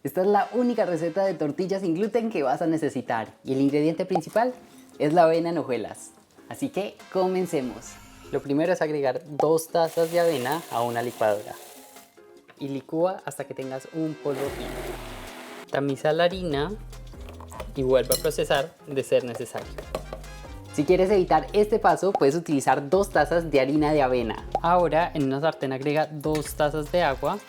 Esta es la única receta de tortillas sin gluten que vas a necesitar y el ingrediente principal es la avena en hojuelas. Así que comencemos. Lo primero es agregar 2 tazas de avena a una licuadora y licúa hasta que tengas un polvo fino. Tamiza la harina y vuelve a procesar de ser necesario. Si quieres evitar este paso, puedes utilizar 2 tazas de harina de avena. Ahora en una sartén agrega 2 tazas de agua,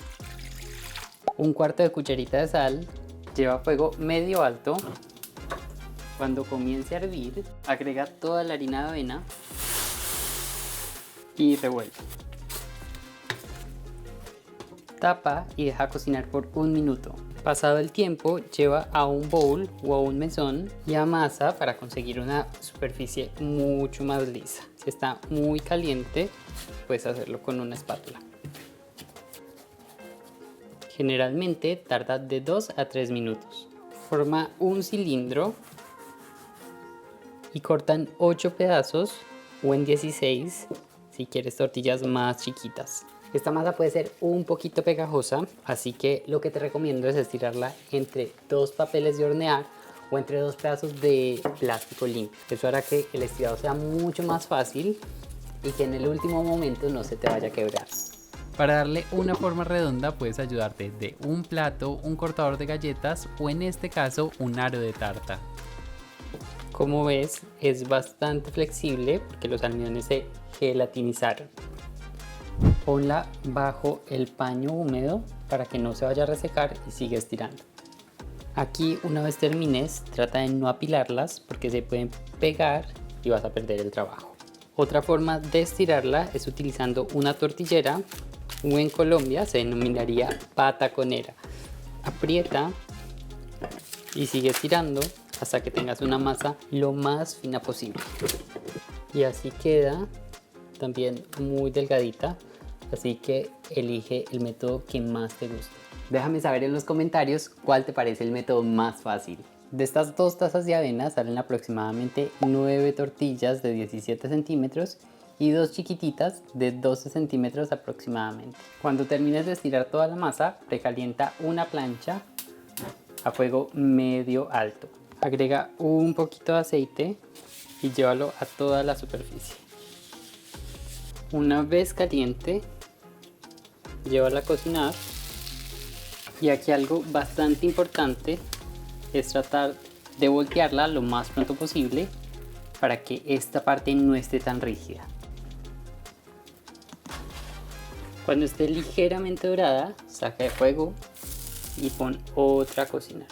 1/4 de cucharita de sal, lleva a fuego medio alto. Cuando comience a hervir, agrega toda la harina de avena y revuelve. Tapa y deja cocinar por 1 minuto. Pasado el tiempo, lleva a un bowl o a un mesón y amasa para conseguir una superficie mucho más lisa. Si está muy caliente, puedes hacerlo con una espátula. Generalmente tarda de 2 a 3 minutos. Forma un cilindro y corta en 8 pedazos o en 16 si quieres tortillas más chiquitas. Esta masa puede ser un poquito pegajosa, así que lo que te recomiendo es estirarla entre 2 papeles de hornear o entre 2 pedazos de plástico limpio. Eso hará que el estirado sea mucho más fácil y que en el último momento no se te vaya a quebrar. Para darle una forma redonda puedes ayudarte de un plato, un cortador de galletas o en este caso un aro de tarta. Como ves, es bastante flexible porque los almidones se gelatinizaron. Ponla bajo el paño húmedo para que no se vaya a resecar y sigue estirando. Aquí, una vez termines, trata de no apilarlas porque se pueden pegar y vas a perder el trabajo. Otra forma de estirarla es utilizando una tortillera o en Colombia se denominaría pataconera. Aprieta y sigue estirando hasta que tengas una masa lo más fina posible. Y así queda también muy delgadita, así que elige el método que más te guste. Déjame saber en los comentarios cuál te parece el método más fácil. De estas 2 tazas de avena salen aproximadamente 9 tortillas de 17 centímetros y 2 chiquititas de 12 centímetros aproximadamente. Cuando termines de estirar toda la masa, precalienta una plancha a fuego medio alto. Agrega un poquito de aceite y llévalo a toda la superficie. Una vez caliente, llévala a cocinar. Y aquí algo bastante importante es tratar de voltearla lo más pronto posible para que esta parte no esté tan rígida. Cuando esté ligeramente dorada, saca de fuego y pon otra a cocinar.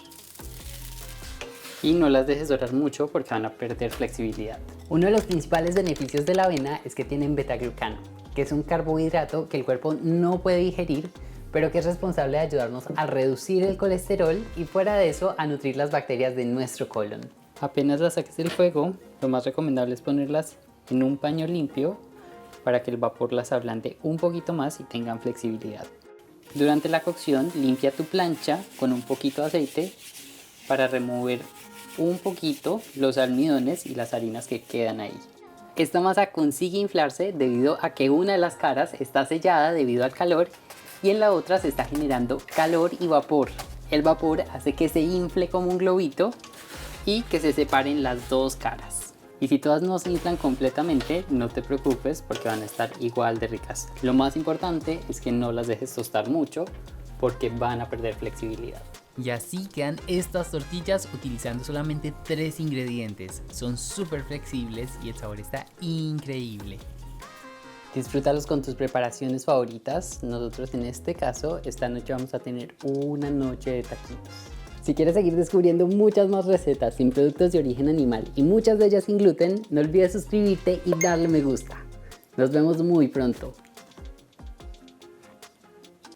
Y no las dejes dorar mucho porque van a perder flexibilidad. Uno de los principales beneficios de la avena es que tienen beta-glucano, que es un carbohidrato que el cuerpo no puede digerir, pero que es responsable de ayudarnos a reducir el colesterol y fuera de eso a nutrir las bacterias de nuestro colon. Apenas las saques del fuego, lo más recomendable es ponerlas en un paño limpio para que el vapor las ablande un poquito más y tengan flexibilidad. Durante la cocción, limpia tu plancha con un poquito de aceite para remover un poquito los almidones y las harinas que quedan ahí. Esta masa consigue inflarse debido a que una de las caras está sellada debido al calor y en la otra se está generando calor y vapor. El vapor hace que se infle como un globito y que se separen las 2 caras. Y si todas no se inflan completamente, no te preocupes porque van a estar igual de ricas. Lo más importante es que no las dejes tostar mucho porque van a perder flexibilidad. Y así quedan estas tortillas utilizando solamente 3 ingredientes. Son súper flexibles y el sabor está increíble. Disfrútalos con tus preparaciones favoritas. Nosotros en este caso, esta noche vamos a tener una noche de taquitos. Si quieres seguir descubriendo muchas más recetas sin productos de origen animal y muchas de ellas sin gluten, no olvides suscribirte y darle me gusta. Nos vemos muy pronto.